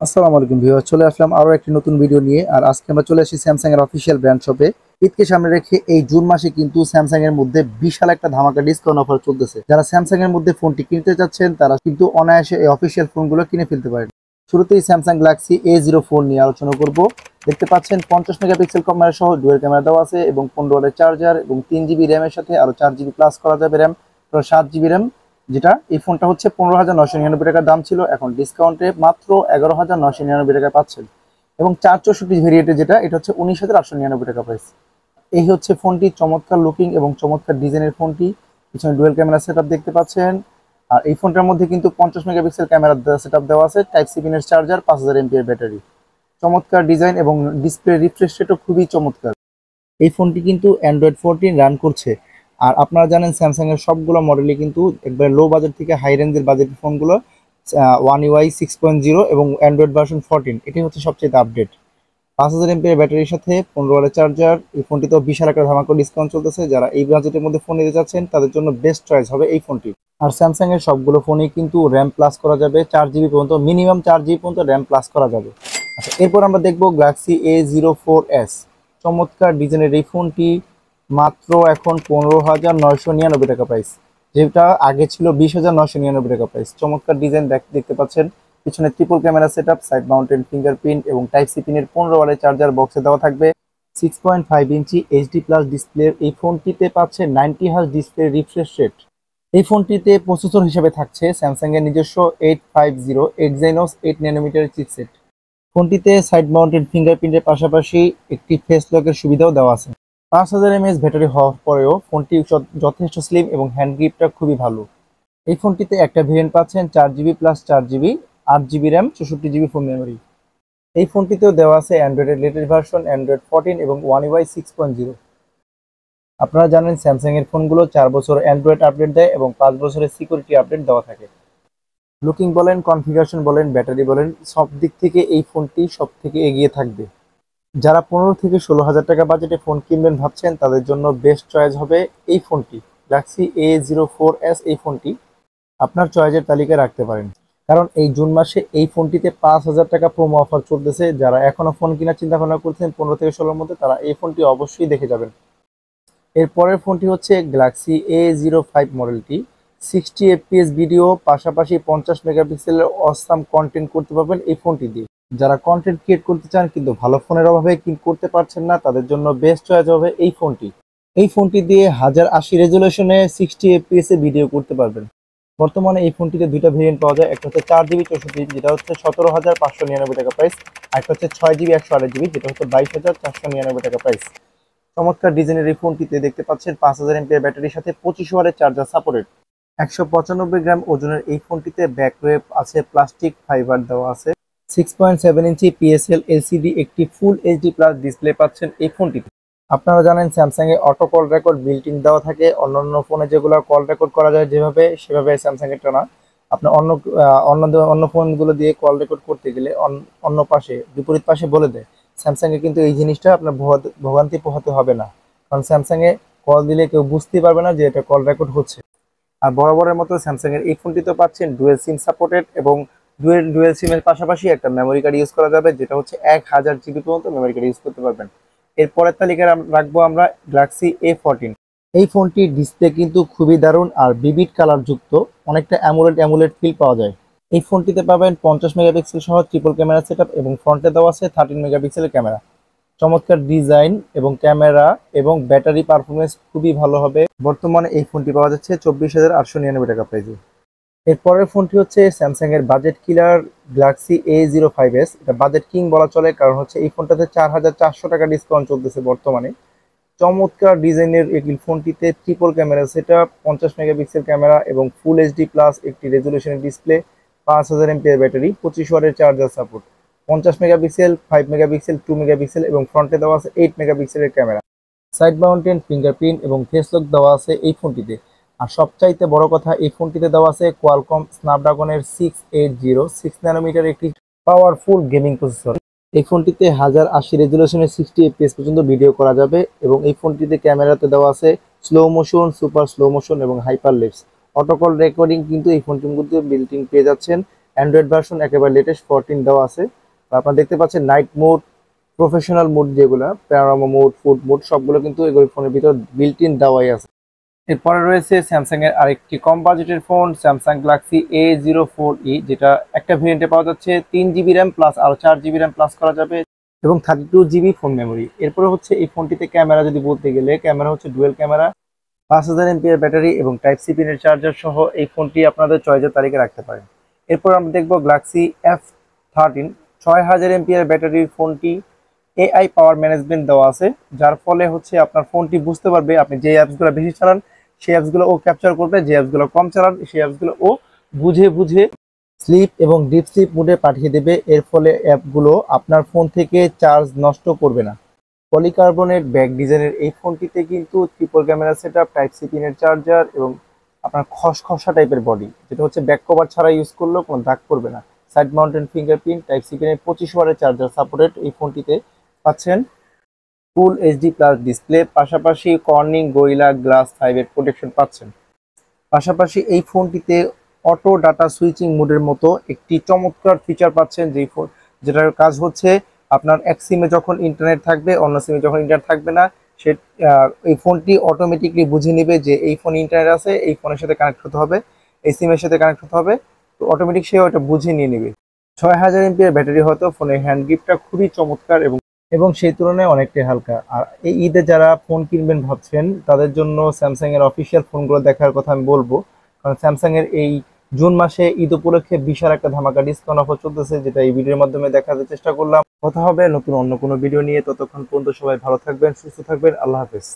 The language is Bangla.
আসসালামু আলাইকুম ভিউয়ার, চলে আসলাম আরো একটি নতুন ভিডিও নিয়ে। আর আজকে আমরা চলে আসি স্যামসাং এর অফিসিয়াল ব্র্যান্ড শপে। ঈদকে সামনে রেখে এই জুন মাসে কিন্তু স্যামসাং এর মধ্যে বিশাল একটা ধামাকা ডিসকাউন্ট অফার চলতেছে। যারা স্যামসাং এর মধ্যে ফোনটি কিনতে চাচ্ছেন তারা কিন্তু অনায়াসে এই অফিসিয়াল ফোনগুলো কিনে ফেলতে পারেন। শুরুতেই স্যামসাং গ্যালাক্সি A04 নিয়ে আলোচনা করব। দেখতে পাচ্ছেন 50 মেগাপিক্সেল ক্যামেরা সহ ডুয়াল ক্যামেরা দেওয়া আছে এবং 15 ওয়াটের চার্জার এবং 3 জিবি র্যামের সাথে আরো 4 জিবি প্লাস করা যাবে র্যাম, 7 জিবি র্যাম। যেটা এই ফোনটা হচ্ছে 15,999 টাকার দাম ছিল, এখন ডিসকাউন্টে মাত্র 11,999 টাকা পাচ্ছেন। এবং 464 ভেরিয়েন্টে যেটা, এটা হচ্ছে 19,899 টাকা প্রাইস। এই হচ্ছে ফোনটি, চমৎকার লুকিং এবং চমৎকার ডিজাইনের ফোনটি। পিছনে ডুয়েল ক্যামেরা সেটআপ দেখতে পাচ্ছেন। আর এই ফোনটার মধ্যে কিন্তু 50 মেগাপিক্সেল ক্যামেরা সেটআপ দেওয়া আছে, টাইপ সি পিনের চার্জার, 5000 এমপিএর ব্যাটারি। চমৎকার ডিজাইন এবং ডিসপ্লে রিফ্রেশ রেটও খুবই চমৎকার। এই ফোনটি কিন্তু অ্যান্ড্রয়েড 14 রান করছে। আর আপনারা জানেন স্যামসাং এর সবগুলো মডেলই কিন্তু একবারে লো বাজেট থেকে হাই রেঞ্জের বাজেটের ফোনগুলো ওয়ান ইউআই 6.0 এবং অ্যান্ড্রয়েড ভার্সন 14 এটি হচ্ছে সবচেয়ে আপডেট। 5000 এমপিএর ব্যাটারির সাথে 15 ওয়াটের চার্জার। এই ফোনটিতেও বিশাল একটা ধামাকা ডিসকাউন্ট চলতেছে। যারা এই বাজেটের মধ্যে ফোন নিতে যাচ্ছেন তাদের জন্য বেস্ট চয়েস হবে এই ফোনটি। আর স্যামসাং এর সবগুলো ফোনেই কিন্তু র্যাম প্লাস করা যাবে, 4 জিবি পর্যন্ত, মিনিমাম 4 জিবি পর্যন্ত র্যাম প্লাস করা যাবে। আচ্ছা, এরপর আমরা দেখবো গ্যালাক্সি A04s। চমৎকার ডিজাইনের এই ফোনটি মাত্র এখন 15,999 টাকা প্রাইস, যেটা আগে ছিল 20,999 টাকা প্রাইস। চমৎকার ডিজাইন দেখতে পাচ্ছেন। পিছনে triple camera setup, side mounted fingerprint এবং টাইপ সি পিনের 15 ওয়াটের চার্জার বক্সে দেওয়া থাকবে। 6.5 ইঞ্চি এইচডি প্লাস ডিসপ্লে এই ফোনটিতে পাচ্ছে 90 হার্জ ডিসপ্লে রিফ্রেশ রেট। এই ফোনটিতে প্রসেসর হিসেবে থাকছে স্যামসাং এর নিজস্ব 850 এক্সাইনোস 8 ন্যানোমিটার চিপসেট। ফোনটিতে সাইড মাউন্টেড ফিঙ্গারপ্রিন্টের পাশাপাশি একটি ফেস লকের সুবিধাও দেওয়া আছে। 5000 এমএএইচ ব্যাটারি হওয়ার পরেও ফোনটি যথেষ্ট স্লিম এবং হ্যান্ড গ্রিপটা খুবই ভালো। এই ফোনটিতে একটা ভেরিয়েন্ট পাচ্ছেন 4 GB plus 4 GB, 8 GB RAM, 64 GB phone memory. এই ফোনটিতেও দেওয়া আছে অ্যান্ড্রয়েডের লেটেস্ট ভার্সন অ্যান্ড্রয়েড 14 এবং ওয়ান ইউআই 6.0। আপনারা জানেন স্যামসাং এর ফোনগুলো 4 বছর অ্যান্ড্রয়েড আপডেট দেয় এবং 5 বছরের সিকিউরিটি আপডেট দেওয়া থাকে। লুকিং বলেন, কনফিগারেশন বলেন, ব্যাটারি বলেন, সব দিক থেকে এই ফোনটি সব থেকে এগিয়ে থাকবে। যারা 15 থেকে 16,000 টাকা বাজেটে ফোন কিনবেন ভাবছেন তাদের জন্য বেস্ট চয়েস হবে এই ফোনটি, গ্যালাক্সি A04s। এই ফোনটি আপনার চয়েসের তালিকায় রাখতে পারেন, কারণ এই জুন মাসে এই ফোনটিতে 5,000 টাকা প্রোমো অফার চলতেছে। যারা এখনো ফোন কেনার চিন্তা ভাবনা করছেন 15 থেকে 16-র মধ্যে, তারা এই ফোনটি অবশ্যই দেখে যাবেন। এর পরের ফোনটি হচ্ছে গ্যালাক্সি A05 মডেলটি। 60 এফপিএস ভিডিও পাশাপাশি 50 মেগাপিক্সেলের অসাম কন্টেন্ট করতে পারবেন এই ফোনটি দিয়ে। যারা কন্টেন্ট ক্রিয়েট করতে চান কিন্তু ভালো ফোনের অভাবে করতে পারছেন না, তাদের জন্য বেস্ট চয়েস হবে এই ফোনটি। এই ফোনটি দিয়ে 1080 রেজুলেশনে 60 এফপিএস এ ভিডিও করতে পারবেন। বর্তমানে এই ফোনটিতে দুইটা ভেরিয়েন্ট পাওয়া যায়, একটা হচ্ছে 4 জিবি 64 যেটা হচ্ছে 17,599 টাকা প্রাইস, আর একটা হচ্ছে 6 জিবি 128 জিবি যেটা হচ্ছে 22,499 টাকা প্রাইস। চমৎকার ডিজাইনের এই ফোনটিতে দেখতে পাচ্ছেন 5000 এমপিএর ব্যাটারির সাথে 25 ওয়াটের চার্জার সাপোর্টেড। 195 গ্রাম ওজনের এই ফোনটিতে ব্যাকওয়েভ আছে, প্লাস্টিক ফাইবার দেওয়া আছে। 6.7 ইঞ্চি পিএসএল এলসিডি একটি ফুল এইচডি প্লাস ডিসপ্লে পাচ্ছেন এই ফোনটিতে। আপনারা জানেন Samsung A auto call record built in দেওয়া থাকে। অন্যান্য ফোনে যেগুলো কল রেকর্ড করা যায় যেভাবে, সেভাবে স্যামসাং এরটা না। আপনার অন্য ফোনগুলো দিয়ে কল রেকর্ড করতে গেলে অন্য পাশে, বিপরীত পাশে বলে দেয়। স্যামসাং এ কিন্তু এই জিনিসটা আপনার ভোগান্তি পোহাতে হবে না, কারণ স্যামসাং এ কল দিলে কেউ বুঝতেই পারবে না যে এটা কল রেকর্ড হচ্ছে। আর বরাবরের মতো স্যামসাং এর এই ফোনটিতে পাচ্ছেন ডুয়েল সিম সাপোর্টেড এবং ডুয়েল সিমের পাশাপাশি একটা মেমোরি কার্ড ইউজ করা যাবে, যেটা হচ্ছে 1000 জিবি পর্যন্ত মেমোরি কার্ড ইউজ করতে পারবেন। এরপরের তালিকায় রাখবো আমরা গ্যালাক্সি A14। এই ফোনটির ডিসপ্লে কিন্তু খুবই দারুণ আর বিবিড কালার যুক্ত, অনেকটা অ্যামোলেড ফিল পাওয়া যায়। এই ফোনটিতে পাবেন 50 মেগাপিক্সেল সহ ট্রিপল ক্যামেরা সেটআপ এবং ফ্রন্টে দেওয়া আছে 13 মেগাপিক্সেলের ক্যামেরা। চমৎকার ডিজাইন এবং ক্যামেরা এবং ব্যাটারি পারফরমেন্স খুবই ভালো হবে। বর্তমানে এই ফোনটি পাওয়া যাচ্ছে 24,899 টাকা প্রাইসে। এরপরের ফোনটি হচ্ছে স্যামসাং এর বাজেট কিলার গ্যালাক্সি A05s। এটা বাজেট কিং বলা চলে, কারণ হচ্ছে এই ফোনটাতে 4,400 টাকা ডিসকাউন্ট চলতেছে বর্তমানে। চমৎকার ডিজাইনের এই ফোনটিতে triple camera setup, 50 megapixel camera এবং ফুল এইচডি প্লাস একটি রেজুলেশনের ডিসপ্লে, 5000 এমপিএর ব্যাটারি, 25 ওয়াটের charger support, 50 megapixel, 5 megapixel, 2 megapixel এবং ফ্রন্টে দেওয়া আছে 8 মেগাপিক্সেলের ক্যামেরা। সাইড মাউন্টেন ফিঙ্গারপ্রিন্ট এবং ফেস লক দেওয়া আছে এই ফোনটিতে। আর সবচাইতে বড় কথা, এই ফোনটিতে দেওয়া আছে কোয়ালকম স্ন্যাপড্রাগনের 680 6 ন্যানোমিটার একটি পাওয়ারফুল গেমিং প্রসেসর। এই ফোনটিতে 1080 রেজুলেশনের 60 এফপিএস পর্যন্ত ভিডিও করা যাবে এবং এই ফোনটিতে ক্যামেরাতে দেওয়া আছে slow motion, super slow motion এবং হাইপার লেন্স। অটোকল রেকর্ডিং কিন্তু এই ফোনটির মধ্যে বিল্ট ইন পেয়ে যাচ্ছেন। অ্যান্ড্রয়েড ভার্সন একেবারে লেটেস্ট 14 দেওয়া আছে। আপনারা দেখতে পাচ্ছেন নাইট মোড, প্রফেশনাল মোড যেগুলো, প্যানোরামা মোড, ফুড মোড সবগুলো কিন্তু এগুলো ফোনের ভিতর বিল্ট ইন দেওয়াই আছে। এরপরে রয়েছে স্যামসাং এর আরেকটি কম বাজেটের ফোন স্যামসাং গ্যালাক্সি A04e, যেটা একটা ভেরিয়েন্টে পাওয়া যাচ্ছে 3 GB র্যাম প্লাস আরো 4 GB র্যাম প্লাস করা যাবে এবং 32 GB ফোন মেমোরি। এরপরে হচ্ছে এই ফোনটিতে ক্যামেরা যদি বলতে গেলে ক্যামেরা হচ্ছে ডুয়েল ক্যামেরা, 5000 mAh ব্যাটারি এবং টাইপ সি পিনের চার্জার সহ এই ফোনটি আপনাদের চয়েসের তালিকা রাখতে পারেন। এরপর আমরা দেখবো গ্যালাক্সি F13, 6000 mAh ব্যাটারির ফোনটি। এআই পাওয়ার ম্যানেজমেন্ট দেওয়া আছে, যার ফলে হচ্ছে আপনার ফোনটি বুঝতে পারবে আপনি যে অ্যাপসগুলো বেশি চালান সেই অ্যাপসগুলো ও ক্যাপচার করবে, যে অ্যাপসগুলো কম চালান সেই অ্যাপসগুলো ও বুঝে বুঝে স্লিপ এবং ডিপ স্লিপ মোডে পাঠিয়ে দেবে। এর ফলে অ্যাপগুলো আপনার ফোন থেকে চার্জ নষ্ট করবে না। পলিকার্বনেট ব্যাক ডিজাইনের এই ফোনটিতে কিন্তু triple camera setup, type C পিনের চার্জার এবং আপনার খসখসা টাইপের বডি, যেটা হচ্ছে ব্যাক কভার ছাড়া ইউজ করলেও কোনো দাগ পড়বে না। Side mounted fingerprint, type C পিনের 25 ওয়াটের চার্জার সাপোর্টেড এই ফোনটিতে পাচ্ছেন। ফুল এইচডি প্লাস ডিসপ্লে, পাশাপাশি কর্নিং গরিলা গ্লাস 5 এর প্রোটেকশন পাচ্ছেন। পাশাপাশি এই ফোনটিতে অটো ডাটা সুইচিং মোডের মতো একটি চমৎকার ফিচার পাচ্ছেন, যেটার কাজ হচ্ছে আপনার এক সিমে যখন ইন্টারনেট থাকবে অন্য সিমে যখন ইন্টারনেট থাকবে না, সে এই ফোনটি অটোমেটিকলি বুঝে নেবে যে এই ফোনে ইন্টারনেট আছে, এই ফোনের সাথে কানেক্ট হতে হবে, এই সিমের সাথে কানেক্ট হতে হবে, তো অটোমেটিক সে ওটা বুঝে নিয়ে নেবে। 6000 mAh ব্যাটারি হয়তো ফোনের হ্যান্ড গ্রিপটা খুবই চমৎকার এবং সেই তুলনায় অনেকটাই হালকা। আর এই ঈদে যারা ফোন কিনবেন ভাবছেন তাদের জন্য স্যামসাং এর অফিসিয়াল ফোনগুলো দেখার কথা আমি বলবো, কারণ স্যামসাং এর এই জুন মাসে ঈদ উপলক্ষে বিশাল একটা ধামাকা ডিসকাউন্ট অফার চলতেছে, যেটা এই ভিডিওর মাধ্যমে দেখাতে চেষ্টা করলাম। কথা হবে নতুন অন্য কোনো ভিডিও নিয়ে, ততক্ষণ পর্যন্ত সবাই ভালো থাকবেন, সুস্থ থাকবেন, আল্লাহ হাফেজ।